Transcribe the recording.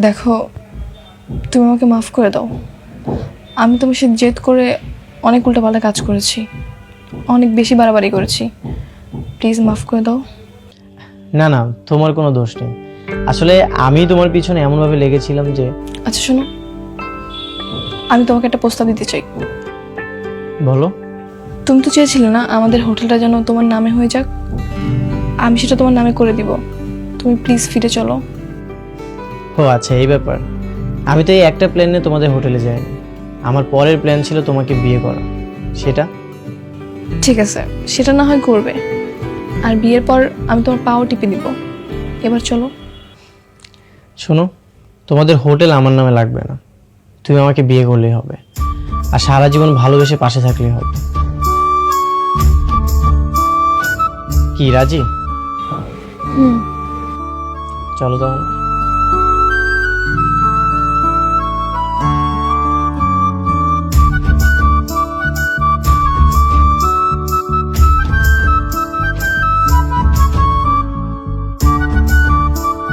দেখো, তুমি আমাকে মাফ করে দাও। আমি তোমার সাথে জেদ করে অনেক উল্টাপাল্টা কাজ করেছি, অনেক বেশি বাড়াবাড়ি করেছি। প্লিজ মাফ করে দাও। না না, তোমার কোনো দোষ নেই। আসলে আমি তোমার পিছনে এমনভাবে লেগেছিলাম যে। আচ্ছা শোনো, আমি তোমাকে একটা প্রস্তাব দিতে চাই। বলো। তুমি তো চেয়েছিলে না আমাদের হোটেলটা যেন তোমার নামে হয়ে যাক? আমি সেটা তোমার নামে করে দিব। তুমি প্লিজ ফিরে চলো। ও আচ্ছা, এই ব্যাপার। আমি তো এই একটা প্ল্যান নিয়ে তোমাদের হোটেলে যাইনি। আমার পরের প্ল্যান ছিল তোমাকে বিয়ে করা। সেটা ঠিক আছে, সেটা না হয় করবে। আর বিয়ের পর আমি তোমার পাও টিপে দিব। এবার চলো। শোনো, তোমাদের হোটেল আমার নামে লাগবে না। তুমি আমাকে বিয়ে করলেই হবে, আর সারা জীবন ভালোবেসে পাশে থাকলেই হবে। কি রাজি? হুম। চলো তাহলে।